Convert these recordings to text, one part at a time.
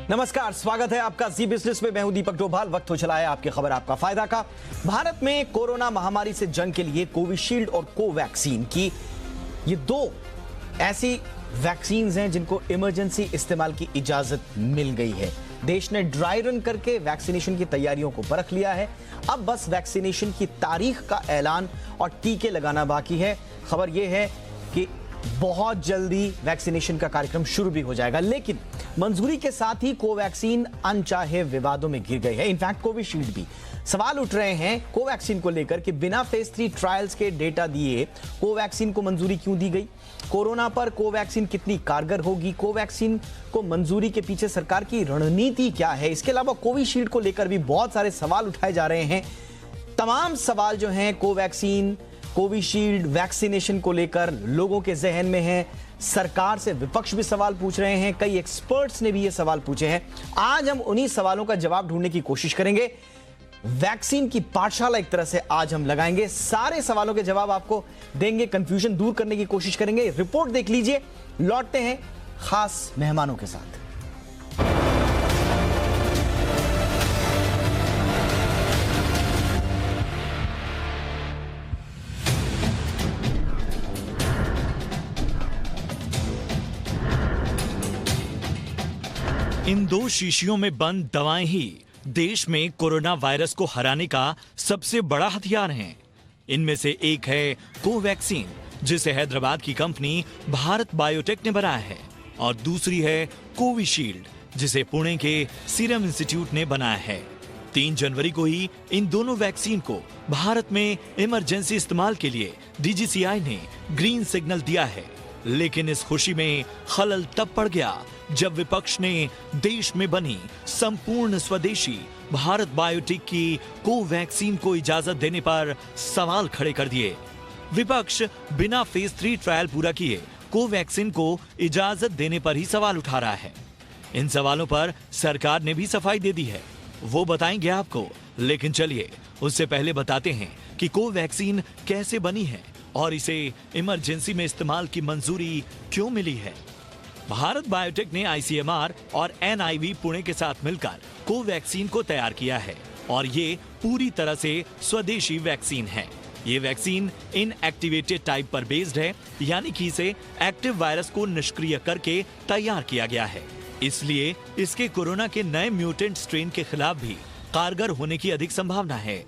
नमस्कार, स्वागत है आपका जी बिजनेस में। मैं हूं दीपक डोभाल। वक्त हो चला है आपकी खबर आपका फायदा का। भारत में कोरोना महामारी से जंग के लिए कोविशील्ड और कोवैक्सीन की ये दो ऐसी वैक्सीन हैं जिनको इमरजेंसी इस्तेमाल की इजाजत मिल गई है। देश ने ड्राई रन करके वैक्सीनेशन की तैयारियों को परख लिया है। अब बस वैक्सीनेशन की तारीख का ऐलान और टीके लगाना बाकी है। खबर यह है कि बहुत जल्दी वैक्सीनेशन का कार्यक्रम शुरू भी हो जाएगा, लेकिन मंजूरी के साथ ही कोवैक्सीन अनचाहे विवादों में घिर गई है। इनफैक्ट कोविशील्ड भी। सवाल उठ रहे हैं कोवैक्सीन को लेकर कि बिना फेज 3 ट्रायल्स के डेटा दिए कोवैक्सीन को मंजूरी क्यों दी गई? कोरोना पर कोवैक्सीन कितनी कारगर होगी? कोवैक्सीन को मंजूरी के पीछे सरकार की रणनीति क्या है? इसके अलावा कोविशील्ड को लेकर भी बहुत सारे सवाल उठाए जा रहे हैं। तमाम सवाल जो हैं कोवैक्सीन कोविशील्ड वैक्सीनेशन को लेकर लोगों के जहन में है। सरकार से विपक्ष भी सवाल पूछ रहे हैं, कई एक्सपर्ट्स ने भी ये सवाल पूछे हैं। आज हम उन्हीं सवालों का जवाब ढूंढने की कोशिश करेंगे। वैक्सीन की पाठशाला एक तरह से आज हम लगाएंगे, सारे सवालों के जवाब आपको देंगे, कंफ्यूजन दूर करने की कोशिश करेंगे। रिपोर्ट देख लीजिए, लौटते हैं खास मेहमानों के साथ। इन दो शीशियों में बंद दवाएं ही देश में कोरोना वायरस को हराने का सबसे बड़ा हथियार हैं। इनमें से एक है कोवैक्सीन, जिसे हैदराबाद की कंपनी भारत बायोटेक ने बनाया है, और दूसरी है कोविशील्ड, जिसे पुणे के सीरम इंस्टीट्यूट ने बनाया है। 3 जनवरी को ही इन दोनों वैक्सीन को भारत में इमरजेंसी इस्तेमाल के लिए डीजीसीआई ने ग्रीन सिग्नल दिया है। लेकिन इस खुशी में खलल तब पड़ गया जब विपक्ष ने देश में बनी संपूर्ण स्वदेशी भारत बायोटेक की कोवैक्सीन को इजाजत देने पर सवाल खड़े कर दिए। विपक्ष बिना फेज 3 ट्रायल पूरा किए कोवैक्सीन को इजाजत देने पर ही सवाल उठा रहा है। इन सवालों पर सरकार ने भी सफाई दे दी है, वो बताएंगे आपको। लेकिन चलिए उससे पहले बताते हैं कि कोवैक्सीन कैसे बनी है और इसे इमरजेंसी में इस्तेमाल की मंजूरी क्यों मिली है। भारत बायोटेक ने आईसीएमआर और एनआईवी पुणे के साथ मिलकर कोवैक्सीन को तैयार किया है और ये पूरी तरह से स्वदेशी वैक्सीन है। ये वैक्सीन इनएक्टिवेटेड टाइप पर बेस्ड है, यानी कि इसे एक्टिव वायरस को निष्क्रिय करके तैयार किया गया है। इसलिए इसके कोरोना के नए म्यूटेंट स्ट्रेन के खिलाफ भी कारगर होने की अधिक संभावना है।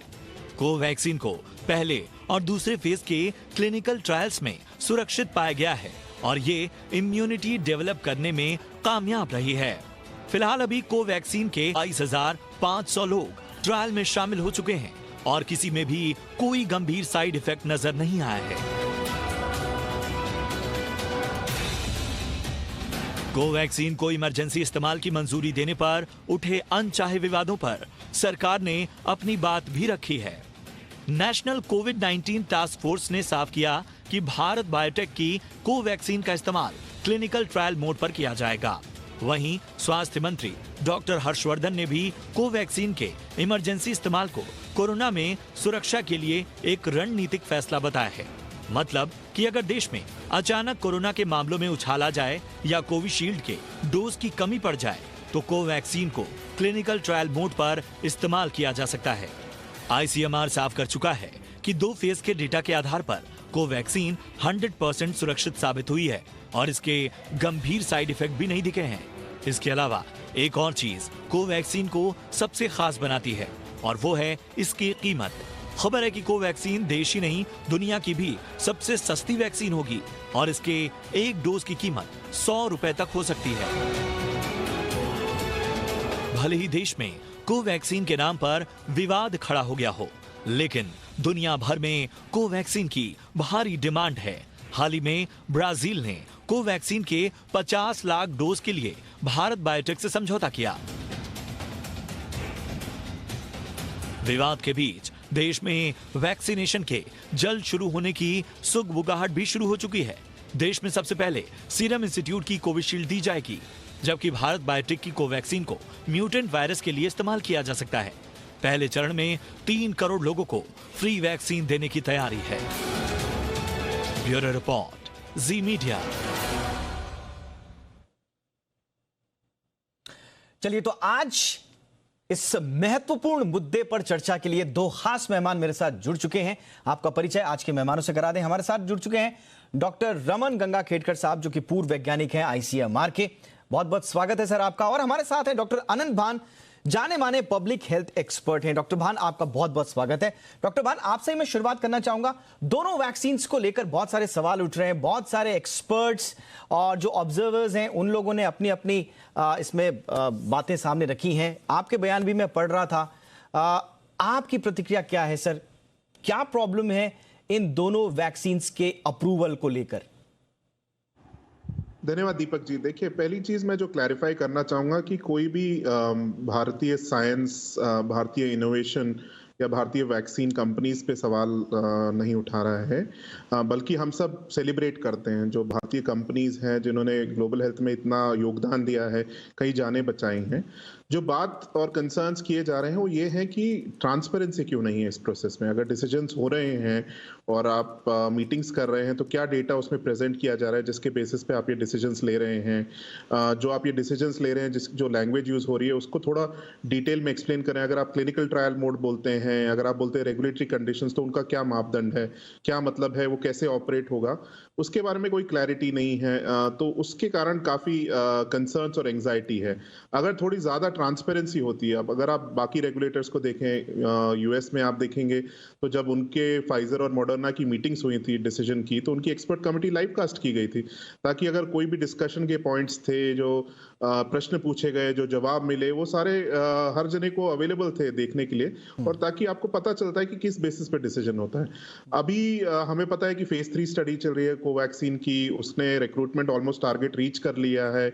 कोवैक्सीन को पहले और दूसरे फेज के क्लिनिकल ट्रायल्स में सुरक्षित पाया गया है और ये इम्यूनिटी डेवलप करने में कामयाब रही है। फिलहाल अभी कोवैक्सीन के 22,500 लोग ट्रायल में शामिल हो चुके हैं और किसी में भी कोई गंभीर साइड इफेक्ट नजर नहीं आया है। कोवैक्सीन को इमरजेंसी इस्तेमाल की मंजूरी देने पर उठे अनचाहे विवादों पर सरकार ने अपनी बात भी रखी है। नेशनल कोविड-19 टास्क फोर्स ने साफ किया कि भारत बायोटेक की कोवैक्सीन का इस्तेमाल क्लिनिकल ट्रायल मोड पर किया जाएगा। वहीं स्वास्थ्य मंत्री डॉक्टर हर्षवर्धन ने भी कोवैक्सीन के इमरजेंसी इस्तेमाल को कोरोना में सुरक्षा के लिए एक रणनीतिक फैसला बताया है। मतलब कि अगर देश में अचानक कोरोना के मामलों में उछाल आ जाए या कोविशील्ड के डोज की कमी पड़ जाए तो कोवैक्सीन को क्लिनिकल ट्रायल मोड पर इस्तेमाल किया जा सकता है। आईसीएमआर साफ कर चुका है कि 2 फेज के डेटा के आधार पर कोवैक्सीन 100% सुरक्षित साबित हुई है और इसके गंभीर साइड इफेक्ट भी नहीं दिखे हैं। इसके अलावा एक और चीज कोवैक्सीन को सबसे खास बनाती है और वो है इसकी कीमत। खबर है कि कोवैक्सीन देश ही नहीं दुनिया की भी सबसे सस्ती वैक्सीन होगी और इसके एक डोज की कीमत 100 रुपए तक हो सकती है। भले ही देश में कोवैक्सीन के नाम पर विवाद खड़ा हो गया हो, लेकिन दुनिया भर में कोवैक्सीन की भारी डिमांड है। हाल ही में ब्राजील ने कोवैक्सीन के 50 लाख डोज के लिए भारत बायोटेक से समझौता किया। विवाद के बीच देश में वैक्सीनेशन के जल्द शुरू होने की सुगबुगाहट भी शुरू हो चुकी है। देश में सबसे पहले सीरम इंस्टीट्यूट की कोविशील्ड दी जाएगी, जबकि भारत बायोटेक की कोवैक्सीन को म्यूटेंट वायरस के लिए इस्तेमाल किया जा सकता है। पहले चरण में 3 करोड़ लोगों को फ्री वैक्सीन देने की तैयारी है। ब्यूरो रिपोर्ट, जी मीडिया। चलिए, तो आज इस महत्वपूर्ण मुद्दे पर चर्चा के लिए दो खास मेहमान मेरे साथ जुड़ चुके हैं। आपका परिचय आज के मेहमानों से करा दें। हमारे साथ जुड़ चुके हैं डॉक्टर रमन गंगाखेडकर साहब, जो कि पूर्व वैज्ञानिक हैं आईसीएमआर के। बहुत बहुत स्वागत है सर आपका। और हमारे साथ है डॉक्टर अनंत भान, जाने माने पब्लिक हेल्थ एक्सपर्ट हैं। डॉक्टर भान, आपका बहुत बहुत स्वागत है। डॉक्टर भान, आपसे ही मैं शुरुआत करना चाहूंगा। दोनों वैक्सीन को लेकर बहुत सारे सवाल उठ रहे हैं। बहुत सारे एक्सपर्ट्स और जो ऑब्जर्वर्स हैं उन लोगों ने अपनी अपनी इसमें बातें सामने रखी हैं। आपके बयान भी मैं पढ़ रहा था। आपकी प्रतिक्रिया क्या है सर? क्या प्रॉब्लम है इन दोनों वैक्सीन के अप्रूवल को लेकर? धन्यवाद दीपक जी। देखिए, पहली चीज मैं जो क्लैरिफाई करना चाहूंगा कि कोई भी भारतीय साइंस, भारतीय इनोवेशन या भारतीय वैक्सीन कंपनीज पे सवाल नहीं उठा रहा है, बल्कि हम सब सेलिब्रेट करते हैं जो भारतीय कंपनीज हैं जिन्होंने ग्लोबल हेल्थ में इतना योगदान दिया है, कई जानें बचाई हैं। जो बात और कंसर्न्स किए जा रहे हैं वो ये है कि ट्रांसपेरेंसी क्यों नहीं है इस प्रोसेस में। अगर डिसीजंस हो रहे हैं और आप मीटिंग्स कर रहे हैं तो क्या डेटा उसमें प्रेजेंट किया जा रहा है जिसके बेसिस पे आप ये डिसीजंस ले रहे हैं। जो आप ये डिसीजंस ले रहे हैं, जो लैंग्वेज यूज हो रही है उसको थोड़ा डिटेल में एक्सप्लेन करें। अगर आप क्लिनिकल ट्रायल मोड बोलते हैं, अगर आप बोलते हैं रेगुलेटरी कंडीशंस, तो उनका क्या मापदंड है, क्या मतलब है, वो कैसे ऑपरेट होगा, उसके बारे में कोई क्लैरिटी नहीं है। तो उसके कारण काफी कंसर्न्स और एंग्जाइटी है। अगर थोड़ी ज्यादा ट्रांसपेरेंसी होती है, अब अगर आप बाकी रेगुलेटर्स को देखें, यूएस में आप देखेंगे तो जब उनके फाइजर और मॉडर्ना की मीटिंग्स हुई थी डिसीजन की, तो उनकी एक्सपर्ट कमेटी लाइव कास्ट की गई थी, ताकि अगर कोई भी डिस्कशन के पॉइंट्स थे, जो प्रश्न पूछे गए, जो जवाब मिले, वो सारे हर जने को अवेलेबल थे देखने के लिए, और ताकि आपको पता चलता है कि किस बेसिस पे डिसीजन होता है। अभी हमें पता है कि फेज 3 स्टडी चल रही है कोवैक्सीन की, उसने रिक्रूटमेंट ऑलमोस्ट टारगेट रीच कर लिया है।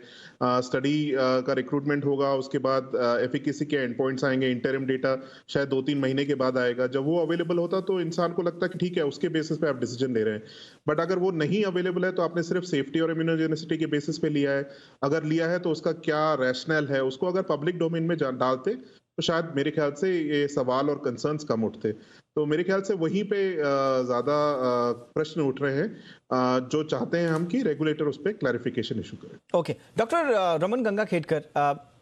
स्टडी का रिक्रूटमेंट होगा, उसके बाद एफिकेसी के एंड पॉइंट्स आएंगे, इंटरिम डेटा शायद 2-3 महीने के बाद आएगा। जब वो अवेलेबल होता तो इंसान को लगता है कि ठीक है, उसके बेसिस पे आप डिसीजन ले रहे हैं। बट अगर वो नहीं अवेलेबल है तो आपने सिर्फ सेफ्टी और इम्यूनोजेनिसिटी के बेसिस पे लिया है। अगर लिया है तो उसका क्या रैशनल है, उसको अगर पब्लिक डोमेन में डालते तो शायद मेरे ख्याल से ये सवाल और कंसर्न्स कम उठते। तो मेरे ख्याल से वहीं पे ज्यादा प्रश्न उठ रहे हैं, जो चाहते हैं हम कि रेगुलेटर उस पर क्लैरिफिकेशन इशू करें। ओके, डॉक्टर रमन गंगाखेडकर,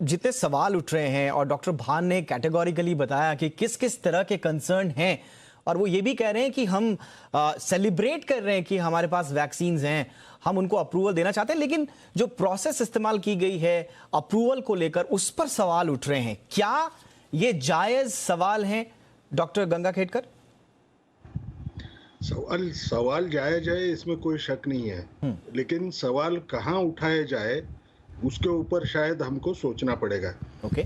जितने सवाल उठ रहे हैं और डॉक्टर भान ने कैटेगोरिकली बताया कि किस किस तरह के कंसर्न हैं, और वो ये भी कह रहे हैं कि हम सेलिब्रेट कर रहे हैं कि हमारे पास वैक्सीन्स हैं, हम उनको अप्रूवल देना चाहते हैं, लेकिन जो प्रोसेस इस्तेमाल की गई है अप्रूवल को लेकर, उस पर सवाल उठ रहे हैं। क्या ये जायज सवाल हैं डॉक्टर गंगाखेडकर? सवाल जायज है, इसमें कोई शक नहीं है, लेकिन सवाल कहाँ उठाए जाए उसके ऊपर शायद हमको सोचना पड़ेगा।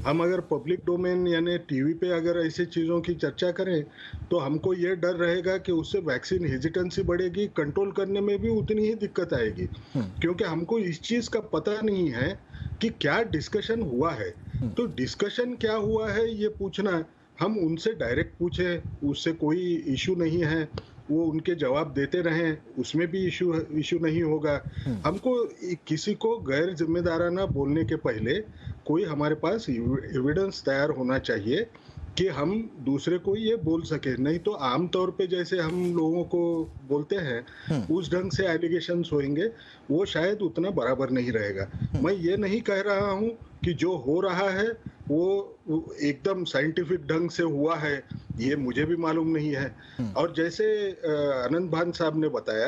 हम अगर पब्लिक डोमेन यानी टीवी पे अगर ऐसी चीज़ों की चर्चा करें तो हमको ये डर रहेगा कि उससे वैक्सीन हेजिटेंसी बढ़ेगी, कंट्रोल करने में भी उतनी ही दिक्कत आएगी, क्योंकि हमको इस चीज़ का पता नहीं है कि क्या डिस्कशन हुआ है। तो डिस्कशन क्या हुआ है ये पूछना, हम उनसे डायरेक्ट पूछे, उससे कोई इशू नहीं है, वो उनके जवाब देते रहें, उसमें भी इशू नहीं होगा। हमको किसी को गैर जिम्मेदाराना बोलने के पहले कोई हमारे पास एविडेंस तैयार होना चाहिए कि हम दूसरे को ये बोल सके। नहीं तो आम तौर पे जैसे हम लोगों को बोलते हैं उस ढंग से एलिगेशंस होंगे, वो शायद उतना बराबर नहीं रहेगा। मैं ये नहीं कह रहा हूँ कि जो हो रहा है वो एकदम साइंटिफिक ढंग से हुआ है, ये मुझे भी मालूम नहीं है। और जैसे अनंत भान साहब ने बताया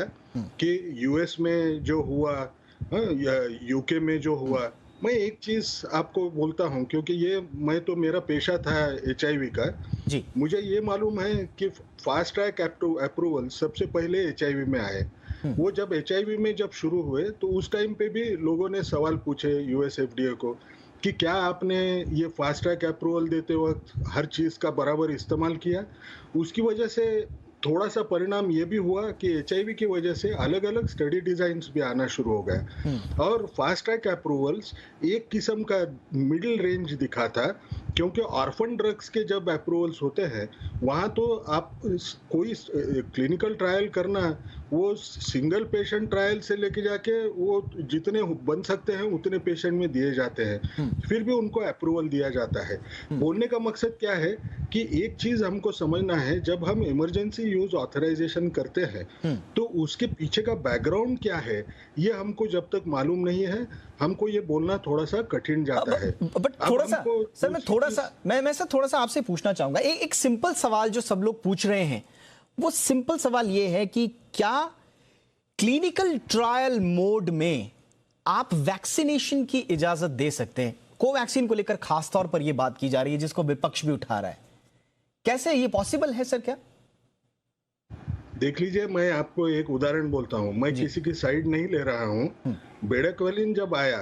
कि यूएस में जो हुआ या यूके में जो हुआ, मैं एक चीज आपको बोलता हूं, क्योंकि ये मेरा पेशा था HIV का जी। मुझे ये मालूम है कि फास्ट ट्रैक अप्रूवल सबसे पहले HIV में आए। वो जब HIV में जब शुरू हुए तो उस टाइम पे भी लोगों ने सवाल पूछे US FDA को कि क्या आपने ये फास्ट ट्रैक अप्रूवल देते वक्त हर चीज का बराबर इस्तेमाल किया। उसकी वजह से थोड़ा सा परिणाम ये भी हुआ कि HIV की वजह से अलग अलग स्टडी डिजाइन्स भी आना शुरू हो गए, और फास्ट ट्रैक अप्रूवल्स एक किस्म का मिडिल रेंज दिखा था, क्योंकि ऑर्फन ड्रग्स के जब अप्रूवल्स होते हैं वहाँ तो आप कोई क्लिनिकल ट्रायल करना, वो सिंगल पेशेंट ट्रायल से लेके जाके वो जितने बन सकते हैं उतने पेशेंट में दिए जाते हैं, फिर भी उनको अप्रूवल दिया जाता है। बोलने का मकसद क्या है कि एक चीज हमको समझना है, जब हम इमरजेंसी यूज ऑथराइजेशन करते हैं तो उसके पीछे का बैकग्राउंड क्या है, ये हमको जब तक मालूम नहीं है, हमको ये बोलना थोड़ा सा कठिन जाता है। बट थोड़ा सा सर, मैं सर थोड़ा सा आपसे पूछना चाहूंगा, एक सिंपल सवाल जो सब लोग पूछ रहे हैं, वो सिंपल सवाल ये है कि क्या क्लिनिकल ट्रायल मोड में आप वैक्सीनेशन की इजाजत दे सकते हैं? कोवैक्सीन को लेकर खास तौर पर यह बात की जा रही है, जिसको विपक्ष भी उठा रहा है। कैसे ये पॉसिबल है सर? क्या देख लीजिए, मैं आपको एक उदाहरण बोलता हूं, मैं किसी की साइड नहीं ले रहा हूं। बेडाक्वेलिन जब आया,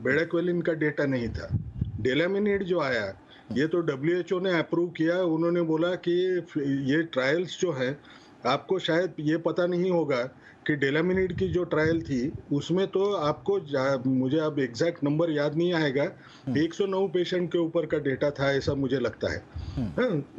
बेडाक्वेलिन का डेटा नहीं था। डेलामिनेट जो आया, ये तो WHO ने अप्रूव किया। उन्होंने बोला कि ये ट्रायल्स जो है, आपको शायद ये पता नहीं होगा कि डेलामिनेट की जो ट्रायल थी उसमें तो आपको, मुझे अब एग्जैक्ट नंबर याद नहीं आएगा, 109 पेशेंट के ऊपर का डेटा था, ऐसा मुझे लगता है।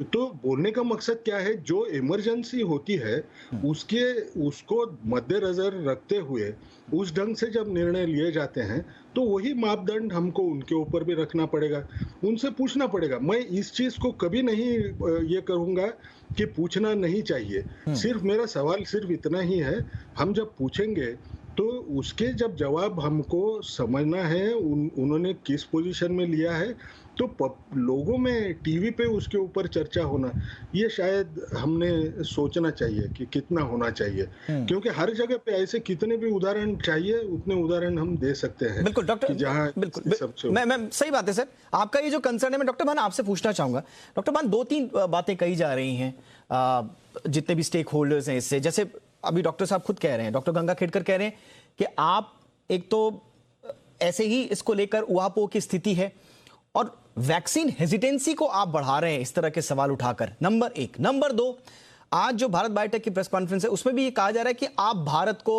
तो बोलने का मकसद क्या है, जो इमरजेंसी होती है उसको मद्देनजर रखते हुए उस ढंग से जब निर्णय लिए जाते हैं तो वही मापदंड हमको उनके ऊपर भी रखना पड़ेगा, उनसे पूछना पड़ेगा। मैं इस चीज को कभी नहीं ये करूंगा कि पूछना नहीं चाहिए। सिर्फ मेरा सवाल सिर्फ इतना ही है, हम जब पूछेंगे तो उसके जब जवाब हमको समझना है, उन्होंने किस पोजीशन में लिया है, तो लोगों में टीवी पे उसके ऊपर चर्चा होना, ये शायद हमने सोचना चाहिए कि कितना होना चाहिए। क्योंकि हर जगह पे ऐसे कितने भी उदाहरण चाहिए, उतने उदाहरण हम दे सकते हैं। बिल्कुल डॉक्टर, बिल्कुल मैं सही बात है सर, आपका ये जो कंसर्न है, मैं डॉक्टर भान आपसे पूछना चाहूंगा। डॉक्टर भान, 2-3 बातें कही जा रही हैं जितने भी स्टेक होल्डर्स हैं इससे, जैसे अभी डॉक्टर साहब खुद कह रहे हैं, डॉक्टर गंगाखेड़कर कह रहे हैं कि आप एक तो ऐसे ही इसको लेकर उहापोह की स्थिति है, और वैक्सीन हेजिटेंसी को आप बढ़ा रहे हैं इस तरह के सवाल उठाकर, नंबर 1। नंबर 2, आज जो भारत बायोटेक की प्रेस कॉन्फ्रेंस है उसमें भी ये कहा जा रहा है कि आप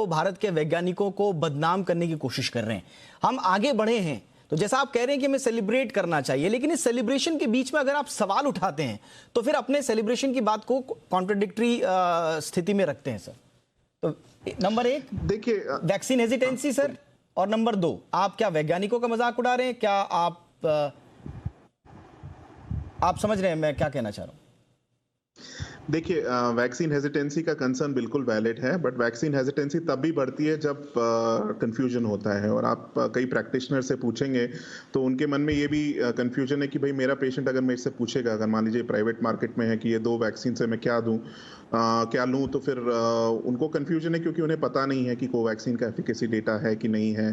भारत के वैज्ञानिकों को बदनाम करने की कोशिश कर रहे हैं। हम आगे बढ़े हैं, तो जैसा आप कह रहे हैं कि हमें सेलिब्रेट करना चाहिए, लेकिन इस सेलिब्रेशन के बीच में अगर आप सवाल उठाते हैं तो फिर अपने सेलिब्रेशन की बात को कॉन्ट्रडिक्टरी स्थिति में रखते हैं सर। तो नंबर 1 देखिए, वैक्सीन हेजिटेंसी सर, और नंबर 2, आप क्या वैज्ञानिकों का मजाक उड़ा रहे हैं? क्या आप समझ रहे हैं मैं क्या कहना चाह रहा हूं? देखिए, वैक्सीन हेजिटेंसी का कंसर्न बिल्कुल वैलिड है, बट वैक्सीन हेजिटेंसी तब भी बढ़ती है जब कंफ्यूजन होता है। और आप कई प्रैक्टिशनर से पूछेंगे तो उनके मन में ये भी कंफ्यूजन है कि भाई मेरा पेशेंट अगर मेरे से पूछेगा, अगर मान लीजिए प्राइवेट मार्केट में है कि ये 2 वैक्सीन से मैं क्या दूं, क्या लूं, तो फिर उनको कंफ्यूजन है क्योंकि उन्हें पता नहीं है कि कोवैक्सीन का एफिकेसी डेटा है कि नहीं है।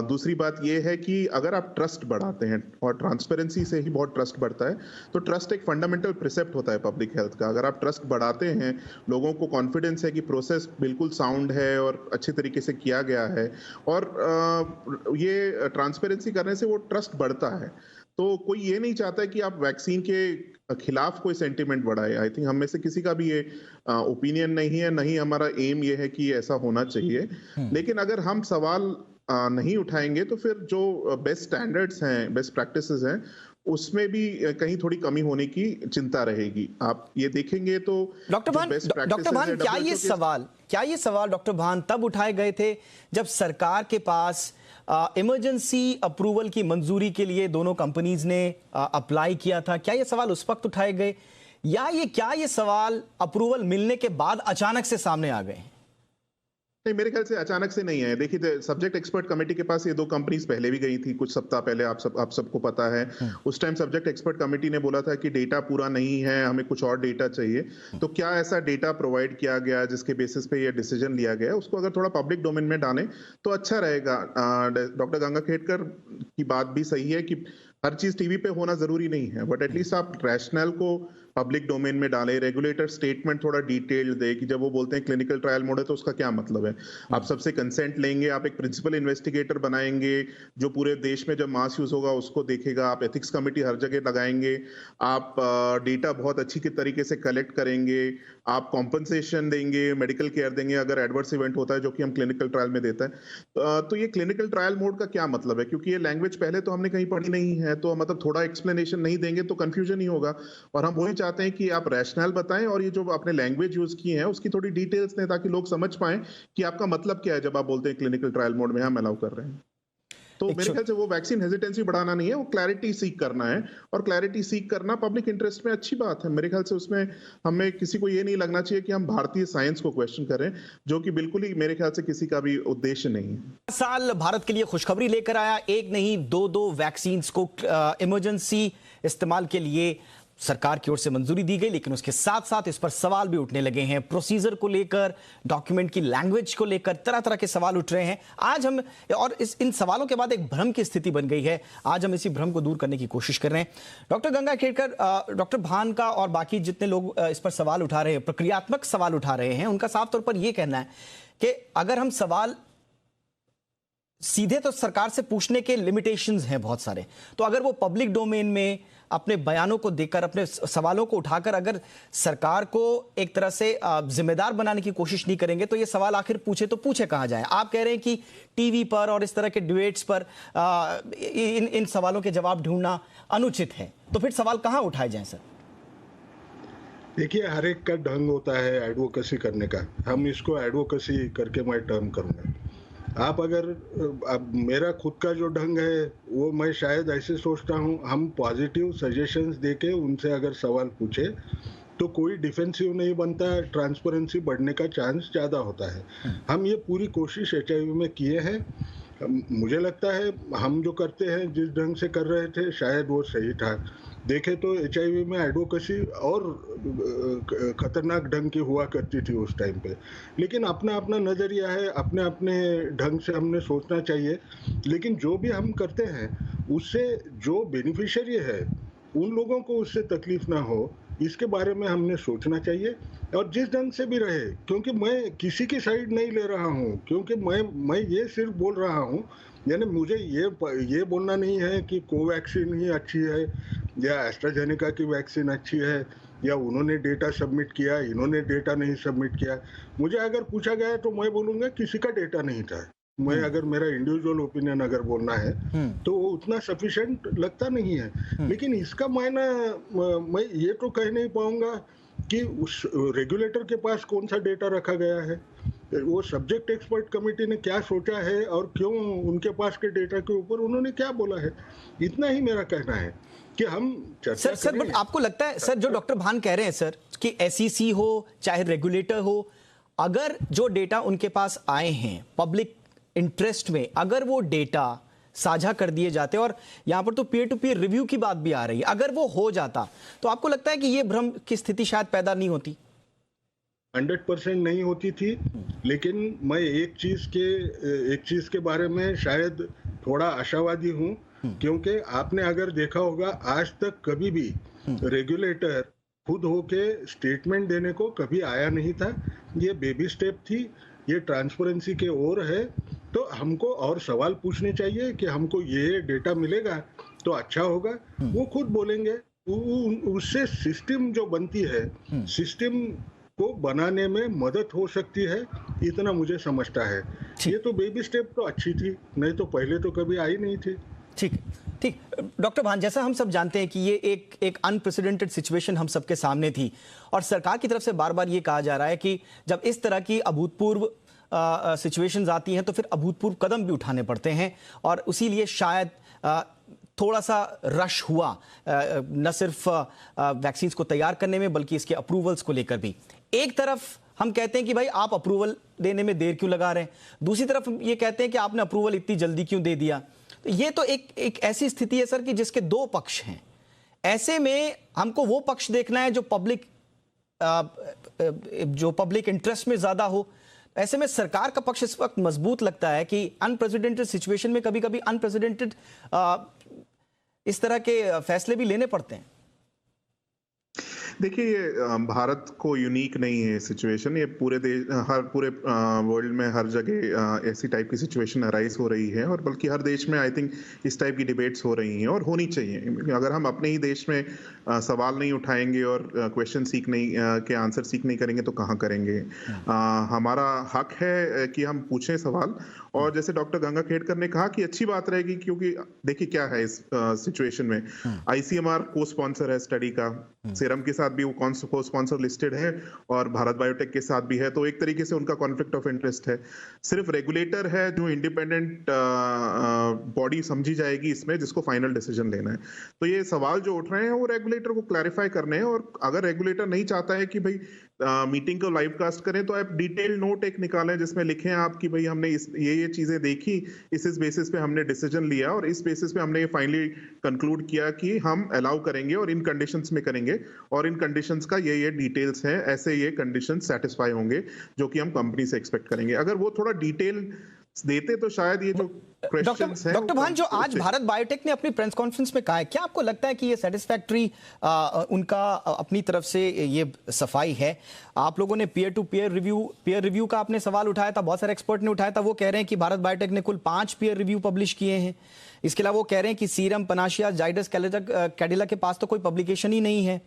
दूसरी बात ये है कि अगर आप ट्रस्ट बढ़ाते हैं, और ट्रांसपेरेंसी से ही बहुत ट्रस्ट बढ़ता है, तो ट्रस्ट एक फंडामेंटल प्रिसेप्ट होता है पब्लिक हेल्थ का। अगर आप ट्रस्ट बढ़ाते हैं, लोगों को कॉन्फिडेंस है कि प्रोसेस बिल्कुल साउंड है और अच्छे तरीके से किया गया है, और ये ट्रांसपेरेंसी करने से वो ट्रस्ट बढ़ता है। तो कोई ये नहीं चाहता कि आप वैक्सीन के खिलाफ कोई सेंटिमेंट बढ़ाए। आई थिंक हम में से किसी का भी ये ओपिनियन नहीं है, नहीं हमारा एम ये है कि ऐसा होना चाहिए। लेकिन अगर हम सवाल नहीं उठाएंगे तो फिर जो बेस्ट स्टैंडर्ड्स हैं, बेस्ट प्रैक्टिसेस हैं, उसमें भी कहीं थोड़ी कमी होने की चिंता रहेगी। आप ये देखेंगे तो डॉक्टर भान, क्या ये सवाल डॉक्टर भान तब उठाए गए थे जब सरकार के पास इमरजेंसी अप्रूवल की मंजूरी के लिए दोनों कंपनीज ने अप्लाई किया था? क्या ये सवाल उस वक्त उठाए गए, या ये सवाल अप्रूवल मिलने के बाद अचानक से सामने आ गए? नहीं, मेरे ख्याल से अचानक से नहीं है। देखिए, सब्जेक्ट एक्सपर्ट कमेटी के पास ये 2 कंपनीज पहले भी गई थी कुछ सप्ताह पहले, आप सबको पता है। उस टाइम सब्जेक्ट एक्सपर्ट कमेटी ने बोला था कि डेटा पूरा नहीं है, हमें कुछ और डेटा चाहिए। तो क्या ऐसा डेटा प्रोवाइड किया गया जिसके बेसिस पे ये डिसीजन लिया गया, उसको अगर थोड़ा पब्लिक डोमेन में डालें तो अच्छा रहेगा। डॉक्टर गंगाखेड़कर की बात भी सही है कि हर चीज टीवी पे होना जरूरी नहीं है, बट एटलीस्ट आप रैशनल को पब्लिक डोमेन में डालें। रेगुलेटर स्टेटमेंट थोड़ा डिटेल्ड दे कि जब वो बोलते हैं क्लिनिकल ट्रायल मोड है तो उसका क्या मतलब है। आप सबसे कंसेंट लेंगे, आप एक प्रिंसिपल इन्वेस्टिगेटर बनाएंगे जो पूरे देश में जब मास यूज होगा उसको देखेगा, आप एथिक्स कमेटी हर जगह लगाएंगे, आप डेटा बहुत अच्छी तरीके से कलेक्ट करेंगे, आप कॉम्पनसेशन देंगे, मेडिकल केयर देंगे अगर एडवर्स इवेंट होता है, जो कि हम क्लिनिकल ट्रायल में देता है। तो ये क्लिनिकल ट्रायल मोड का क्या मतलब है, क्योंकि ये लैंग्वेज पहले तो हमने कहीं पढ़ी नहीं है, तो मतलब थोड़ा एक्सप्लेनेशन नहीं देंगे तो कंफ्यूजन ही होगा। और हम वही चाहते हैं कि आप रैशनल बताएं, और ये जो आपने लैंग्वेज यूज की है उसकी थोड़ी डिटेल्स दें ताकि लोग समझ पाएं कि आपका मतलब क्या है जब आप बोलते हैं क्लिनिकल ट्रायल मोड में हम अलाउ कर रहे हैं। तो मेरे ख्याल से वो वैक्सीन हेजिटेंसी बढ़ाना नहीं है, वो क्लैरिटी सीक करना है, और क्लैरिटी सीक करना पब्लिक इंटरेस्ट में अच्छी बात है। मेरे ख्याल से उसमें हमें किसी को ये नहीं लगना चाहिए कि हम भारतीय साइंस को क्वेश्चन कर रहे हैं, जो कि बिल्कुल ही मेरे ख्याल से किसी का भी उद्देश्य नहीं है। साल भारत के लिए खुशखबरी लेकर आया, एक नहीं दो वैक्सीन को इमरजेंसी इस्तेमाल के लिए सरकार की ओर से मंजूरी दी गई, लेकिन उसके साथ साथ इस पर सवाल भी उठने लगे हैं। प्रोसीजर को लेकर, डॉक्यूमेंट की लैंग्वेज को लेकर तरह तरह के सवाल उठ रहे हैं। आज हम और इन सवालों के बाद एक भ्रम की स्थिति बन गई है। आज हम इसी भ्रम को दूर करने की कोशिश कर रहे हैं। डॉक्टर गंगा खेड़कर, डॉक्टर भान का और बाकी जितने लोग इस पर सवाल उठा रहे हैं, प्रक्रियात्मक सवाल उठा रहे हैं, उनका साफ तौर पर यह कहना है कि अगर हम सवाल सीधे तो सरकार से पूछने के लिमिटेशंस हैं बहुत सारे, तो अगर वो पब्लिक डोमेन में अपने बयानों को देकर, अपने सवालों को उठाकर अगर सरकार को एक तरह से जिम्मेदार बनाने की कोशिश नहीं करेंगे, तो ये सवाल आखिर पूछे तो पूछे कहां जाए। आप कह रहे हैं कि टीवी पर और इस तरह के डिबेट्स पर इन सवालों के जवाब ढूंढना अनुचित है, तो फिर सवाल कहां उठाए जाएं सर? देखिए, हर एक का ढंग होता है एडवोकेसी करने का। हम इसको एडवोकेसी करके मैं टर्म करूंगा। आप अगर अब मेरा खुद का जो ढंग है वो मैं शायद ऐसे सोचता हूँ, हम पॉजिटिव सजेशंस देके उनसे अगर सवाल पूछे तो कोई डिफेंसिव नहीं बनता, ट्रांसपेरेंसी बढ़ने का चांस ज़्यादा होता है। हम ये पूरी कोशिश HIV में किए हैं। मुझे लगता है हम जो करते हैं, जिस ढंग से कर रहे थे, शायद वो सही था। देखे तो HIV में एडवोकेसी और खतरनाक ढंग की हुआ करती थी उस टाइम पे, लेकिन अपना अपना नज़रिया है, अपने अपने ढंग से हमने सोचना चाहिए। लेकिन जो भी हम करते हैं उससे जो बेनिफिशियरी है उन लोगों को उससे तकलीफ ना हो, इसके बारे में हमने सोचना चाहिए। और जिस ढंग से भी रहे, क्योंकि मैं किसी की साइड नहीं ले रहा हूँ, क्योंकि मैं ये सिर्फ बोल रहा हूँ, यानी मुझे ये बोलना नहीं है कि कोवैक्सीन ही अच्छी है या एस्ट्राजेनेका की वैक्सीन अच्छी है या उन्होंने डेटा सबमिट किया, इन्होंने डेटा नहीं सबमिट किया। मुझे अगर पूछा गया तो मैं बोलूँगा किसी का डेटा नहीं था। मैं अगर मेरा इंडिविजुअल ओपिनियन अगर बोलना है तो वो उतना सफिशिएंट लगता नहीं है। लेकिन इसका मायना मैं ये तो कह नहीं पाऊंगा कि उस रेगुलेटर के पास कौन सा डेटा रखा गया है, वो सब्जेक्ट एक्सपर्ट कमेटी ने क्या सोचा है और क्यों उनके पास के डेटा के ऊपर उन्होंने क्या बोला है। इतना ही मेरा कहना है कि हम चर्चा सर बट आपको लगता है सर, जो डॉक्टर भान कह रहे हैं सर, कि SEC हो चाहे रेगुलेटर हो, अगर जो डेटा उनके पास आए हैं पब्लिक इंटरेस्ट में, अगर वो डेटा साझा कर दिए जाते, और यहां पर तो पीयर टू पीयर रिव्यू की बात भी आ रही है, अगर वो हो जाता तो आपको लगता है कि ये भ्रम की स्थिति शायद पैदा नहीं होती? 100% नहीं होती थी। लेकिन मैं एक चीज के बारे में शायद थोड़ा आशावादी हूं, क्योंकि आपने अगर देखा होगा आज तक कभी भी रेगुलेटर खुद होके स्टेटमेंट देने को कभी आया नहीं था। ये बेबी स्टेप थी, ये ट्रांसपेरेंसी के ओर है। तो हमको और सवाल पूछने चाहिए कि हमको ये डेटा मिलेगा तो अच्छा होगा, वो खुद बोलेंगे। उससे सिस्टम जो बनती है, सिस्टम को बनाने में मदद हो सकती है, इतना मुझे समझता है। ये तो बेबी स्टेप तो अच्छी थी, नहीं तो पहले तो कभी आई नहीं थी। ठीक डॉक्टर भान, जैसा हम सब जानते हैं कि ये एक अनप्रेसिडेंटेड सिचुएशन हम सबके सामने थी, और सरकार की तरफ से बार बार ये कहा जा रहा है कि जब इस तरह की अभूतपूर्व सिचुएशंस आती हैं तो फिर अभूतपूर्व कदम भी उठाने पड़ते हैं, और उसी लिए शायद थोड़ा सा रश हुआ, न सिर्फ वैक्सीन को तैयार करने में बल्कि इसके अप्रूवल्स को लेकर भी। एक तरफ हम कहते हैं कि भाई आप अप्रूवल देने में देर क्यों लगा रहे हैं, दूसरी तरफ ये कहते हैं कि आपने अप्रूवल इतनी जल्दी क्यों दे दिया। तो ये तो एक ऐसी स्थिति है सर कि जिसके दो पक्ष हैं। ऐसे में हमको वो पक्ष देखना है जो पब्लिक इंटरेस्ट में ज्यादा हो। ऐसे में सरकार का पक्ष इस वक्त मजबूत लगता है कि अनप्रेसिडेंटेड सिचुएशन में कभी कभी अनप्रेसिडेंटेड इस तरह के फैसले भी लेने पड़ते हैं। देखिए, ये भारत को यूनिक नहीं है सिचुएशन, ये पूरे वर्ल्ड में हर जगह ऐसी टाइप की सिचुएशन अराइज हो रही है, और बल्कि हर देश में आई थिंक इस टाइप की डिबेट्स हो रही हैं और होनी चाहिए। अगर हम अपने ही देश में सवाल नहीं उठाएंगे और क्वेश्चन सीख नहीं के आंसर सीख नहीं करेंगे तो कहाँ करेंगे। हमारा हक है कि हम पूछें सवाल, और जैसे डॉक्टर गंगा खेड़कर ने कहा कि अच्छी बात रहेगी, क्योंकि देखिए क्या है इस सिचुएशन में, आईसीएमआर को स्पॉन्सर है स्टडी का, सीरम के साथ भी वो को स्पॉन्सर लिस्टेड है और भारत बायोटेक के साथ भी है, तो एक तरीके से उनका कॉन्फ्लिक्ट ऑफ इंटरेस्ट है। सिर्फ रेगुलेटर है जो इंडिपेंडेंट बॉडी समझी जाएगी इसमें, जिसको फाइनल डिसीजन लेना है। तो ये सवाल जो उठ रहे हैं वो रेगुलेटर को क्लैरिफाई करने हैं, और अगर रेगुलेटर नहीं चाहता है कि भाई मीटिंग को लाइव कास्ट करें, तो आप डिटेल नोट एक निकालें जिसमें लिखें आप कि भाई हमने ये चीजें देखी, इस बेसिस पे हमने डिसीजन लिया और इस बेसिस पे हमने फाइनली कंक्लूड किया कि हम अलाउ करेंगे और इन कंडीशंस में करेंगे, और इन कंडीशंस का ये डिटेल्स हैं, ऐसे ये कंडीशन सेटिस्फाई होंगे जो कि हम कंपनी से एक्सपेक्ट करेंगे। अगर वो थोड़ा डिटेल देते तो शायद ये जो क्वेश्चंस हैं। डॉक्टर भान, जो आज भारत बायोटेक ने अपनी प्रेस कॉन्फ्रेंस में कहा है, क्या आपको लगता है कि ये सेटिस्फैक्टरी उनका अपनी तरफ से ये सफाई है? आप लोगों ने पीयर टू पीयर रिव्यू का आपने सवाल उठाया था, बहुत सारे एक्सपर्ट ने उठाया था, वो कह रहे हैं कि भारत बायोटेक ने कुल 5 पीयर रिव्यू पब्लिश किए हैं। इसके अलावा वो कह रहे हैं कि सीरम, पनाशिया, जाइडस कैडिला के पास तो कोई पब्लिकेशन ही नहीं है।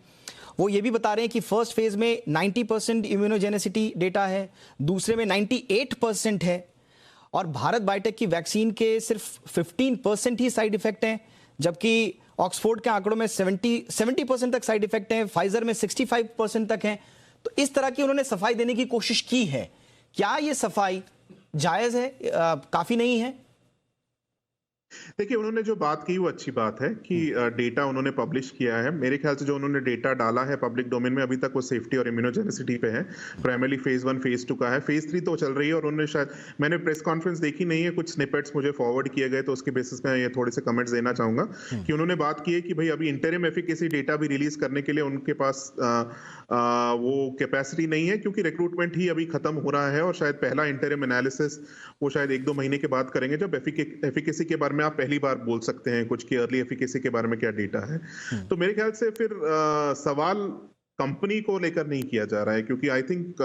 वो ये भी बता रहे हैं कि फर्स्ट फेज में 90% इम्यूनोजेनेसिटी डेटा है, दूसरे में 98% है, और भारत बायोटेक की वैक्सीन के सिर्फ 15% ही साइड इफेक्ट हैं, जबकि ऑक्सफोर्ड के आंकड़ों में 70% तक साइड इफेक्ट हैं, फाइजर में 65% तक हैं। तो इस तरह की उन्होंने सफाई देने की कोशिश की है। क्या ये सफाई जायज है, काफी नहीं है? देखिए, उन्होंने जो बात की वो अच्छी बात है कि डेटा उन्होंने पब्लिश किया है। मेरे ख्याल से जो उन्होंने डेटा डाला है पब्लिक डोमेन में अभी तक वो सेफ्टी और इम्यूनोजेनिसिटी पे है। प्राइमरी फेज 1 फेज 2 का है, फेज 3 तो चल रही है, और उन्होंने शायद, मैंने प्रेस कॉन्फ्रेंस देखी नहीं है, कुछ स्निपेट्स मुझे फॉरवर्ड किए गए, तो उसके बेसिस पे ये थोड़े से कमेंट्स देना चाहूंगा कि उन्होंने बात की है कि भाई अभी इंटरिम एफिकेसी डेटा भी रिलीज करने के लिए उनके पास वो कैपेसिटी नहीं है, क्योंकि रिक्रूटमेंट ही अभी खत्म हो रहा है, और शायद पहला इंटरिम एनालिसिस वो शायद 1-2 महीने के बाद करेंगे, जब एफिकेसी के बारे में आप पहली बार बोल सकते हैं कुछ कि अर्ली एफिकेसी के बारे में क्या डेटा है। तो मेरे ख्याल से फिर सवाल कंपनी को लेकर नहीं किया जा रहा है, क्योंकि आई थिंक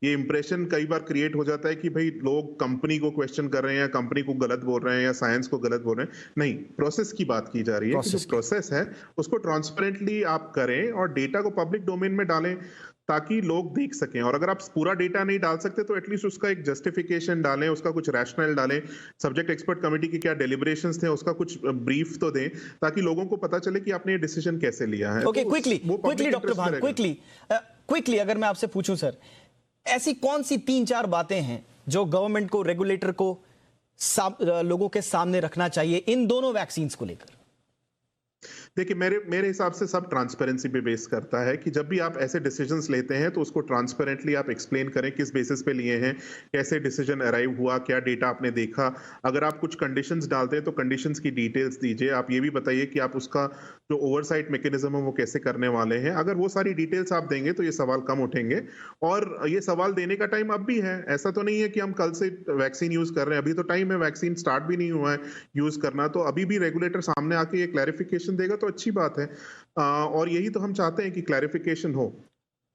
ये इंप्रेशन कई बार क्रिएट हो जाता है कि भाई लोग कंपनी को क्वेश्चन कर रहे हैं या कंपनी को गलत बोल रहे हैं या साइंस को गलत बोल रहे हैं। नहीं, प्रोसेस की बात की जा रही है कि जो प्रोसेस है उसको ट्रांसपेरेंटली आप करें और डेटा को पब्लिक डोमेन में डालें, ताकि लोग देख सकें। और अगर आप पूरा डेटा नहीं डाल सकते तो एटलीस्ट उसका एक जस्टिफिकेशन डालें, उसका कुछ रैशनल डालें, सब्जेक्ट एक्सपर्ट कमेटी के क्या डेलिब्रेशंस थे उसका कुछ ब्रीफ तो दें, ताकि लोगों को पता चले कि आपने ये डिसीजन कैसे लिया है। ओके, क्विकली डॉक्टर भान, क्विकली अगर मैं आपसे पूछूं सर, ऐसी कौन सी 3-4 बातें हैं जो गवर्नमेंट को, रेगुलेटर को लोगों के सामने रखना चाहिए इन दोनों वैक्सीन्स को लेकर? देखिए, मेरे हिसाब से सब ट्रांसपेरेंसी पे बेस करता है कि जब भी आप ऐसे डिसीजंस लेते हैं तो उसको ट्रांसपेरेंटली आप एक्सप्लेन करें किस बेसिस पे लिए हैं, कैसे डिसीजन अराइव हुआ, क्या डेटा आपने देखा। अगर आप कुछ कंडीशंस डालते हैं तो कंडीशंस की डिटेल्स दीजिए। आप ये भी बताइए कि आप उसका जो ओवरसाइट मैकेनिज्म है वो कैसे करने वाले हैं। अगर वो सारी डिटेल्स आप देंगे तो ये सवाल कम उठेंगे, और ये सवाल देने का टाइम अब भी है। ऐसा तो नहीं है कि हम कल से वैक्सीन यूज कर रहे हैं, अभी तो टाइम है, वैक्सीन स्टार्ट भी नहीं हुआ है यूज करना, तो अभी भी रेगुलेटर सामने आके ये क्लैरिफिकेशन देगा तो अच्छी बात है, और यही तो हम चाहते हैं कि क्लैरिफिकेशन हो।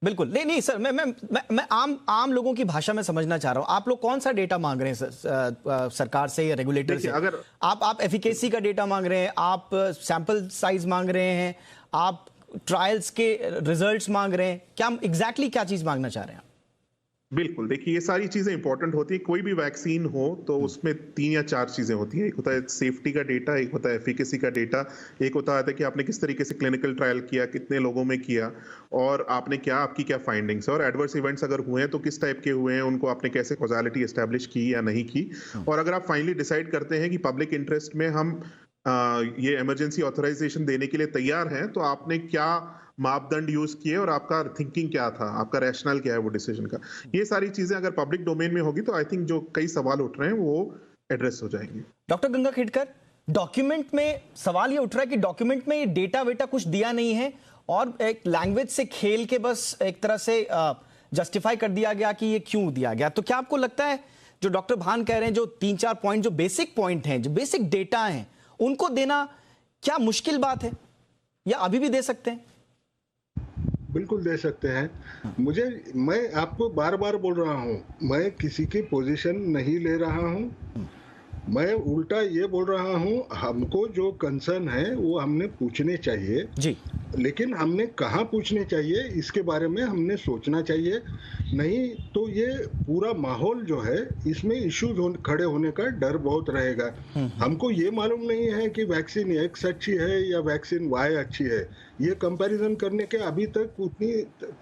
बिल्कुल, नहीं सर, मैं आम लोगों की भाषा में समझना चाह रहा हूं। आप लोग कौन सा डेटा मांग रहे हैं सरकार से या रेगुलेटर से? अगर आप एफिकेसी का डेटा मांग रहे हैं, आप सैंपल साइज मांग रहे हैं, आप ट्रायल्स के रिजल्ट्स मांग रहे हैं, क्या एग्जैक्टली क्या चीज मांगना चाह रहे हैं? बिल्कुल, देखिए ये सारी चीजें इंपॉर्टेंट होती है। कोई भी वैक्सीन हो तो उसमें 3 या 4 चीजें होती हैं। एक होता है सेफ्टी का डेटा, एक होता है एफिकेसी का डेटा, एक होता है कि आपने किस तरीके से क्लिनिकल ट्रायल किया, कितने लोगों में किया, और आपने आपकी क्या फाइंडिंग्स है, और एडवर्स इवेंट्स अगर हुए हैं तो किस टाइप के हुए हैं, उनको आपने कैसे कॉजालिटी एस्टैब्लिश की या नहीं की। और अगर आप फाइनली डिसाइड करते हैं कि पब्लिक इंटरेस्ट में हम ये इमरजेंसी ऑथराइजेशन देने के लिए तैयार हैं, तो आपने क्या मापदंड यूज किए और आपका थिंकिंग क्या था, आपका रैशनल क्या है वो डिसीजन का। ये सारी चीजें अगर पब्लिक डोमेन में होगी तो आई थिंक जो कई सवाल उठ रहे हैं वो एड्रेस हो जाएंगे। डॉक्टर गंगा खेड़कर, डॉक्यूमेंट में सवाल ये उठ रहा है कि डॉक्यूमेंट में ये डेटा वेटा कुछ दिया नहीं है, और एक लैंग्वेज से खेल के बस एक तरह से जस्टिफाई कर दिया गया कि ये क्यों दिया गया। तो क्या आपको लगता है जो डॉक्टर भान कह रहे हैं, जो 3-4 पॉइंट, जो बेसिक पॉइंट हैं, जो बेसिक डेटा हैं, उनको देना क्या मुश्किल बात है, या अभी भी दे सकते हैं? बिल्कुल दे सकते हैं। मैं आपको बार बार बोल रहा हूं, मैं किसी की पोजीशन नहीं ले रहा हूं। मैं उल्टा ये बोल रहा हूं, हमको जो कंसर्न है वो हमने पूछने चाहिए जी। लेकिन हमने कहाँ पूछने चाहिए इसके बारे में हमने सोचना चाहिए, नहीं तो ये पूरा माहौल जो है इसमें इश्यूज खड़े होने का डर बहुत रहेगा। हमको ये मालूम नहीं है कि वैक्सीन X अच्छी है या वैक्सीन Y अच्छी है, ये कंपैरिजन करने के अभी तक उतनी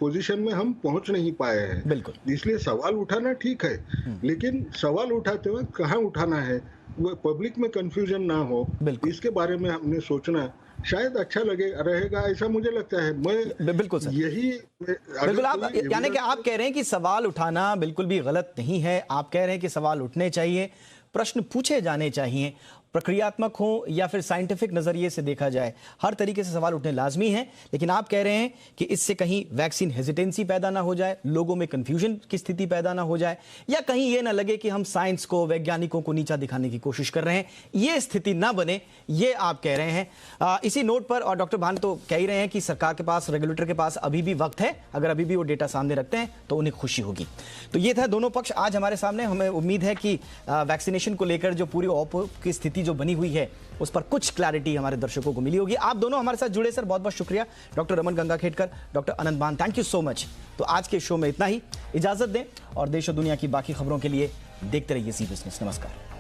पोजीशन में हम पहुंच नहीं पाए हैं। बिल्कुल। इसलिए सवाल उठाना ठीक है, लेकिन सवाल उठाते वक्त कहाँ उठाना है, वो पब्लिक में कंफ्यूजन ना हो, इसके बारे में हमने सोचना शायद अच्छा रहेगा, ऐसा मुझे लगता है। मैं बिल्कुल सर, यही बिल्कुल आप यानी कि आप कह रहे हैं कि सवाल उठाना बिल्कुल भी गलत नहीं है, आप कह रहे हैं कि सवाल उठने चाहिए, प्रश्न पूछे जाने चाहिए, प्रक्रियात्मक हो या फिर साइंटिफिक नजरिए से देखा जाए, हर तरीके से सवाल उठने लाजमी है। लेकिन आप कह रहे हैं कि इससे कहीं वैक्सीन हेजिटेंसी पैदा ना हो जाए, लोगों में कंफ्यूजन की स्थिति पैदा ना हो जाए, या कहीं ये ना लगे कि हम साइंस को, वैज्ञानिकों को नीचा दिखाने की कोशिश कर रहे हैं, ये स्थिति ना बने, ये आप कह रहे हैं। इसी नोट पर, और डॉक्टर भान तो कह ही रहे हैं कि सरकार के पास, रेगुलेटर के पास अभी भी वक्त है, अगर अभी भी वो डेटा सामने रखते हैं तो उन्हें खुशी होगी। तो ये था दोनों पक्ष आज हमारे सामने। हमें उम्मीद है कि वैक्सीनेशन को लेकर जो पूरी औप की स्थिति जो बनी हुई है उस पर कुछ क्लैरिटी हमारे दर्शकों को मिली होगी। आप दोनों हमारे साथ जुड़े सर, बहुत बहुत शुक्रिया। डॉक्टर रमन गंगाखेडकर, डॉक्टर अनंत भान, थैंक यू सो मच। तो आज के शो में इतना ही, इजाजत दें और देश और दुनिया की बाकी खबरों के लिए देखते रहिए सी बिजनेस। नमस्कार।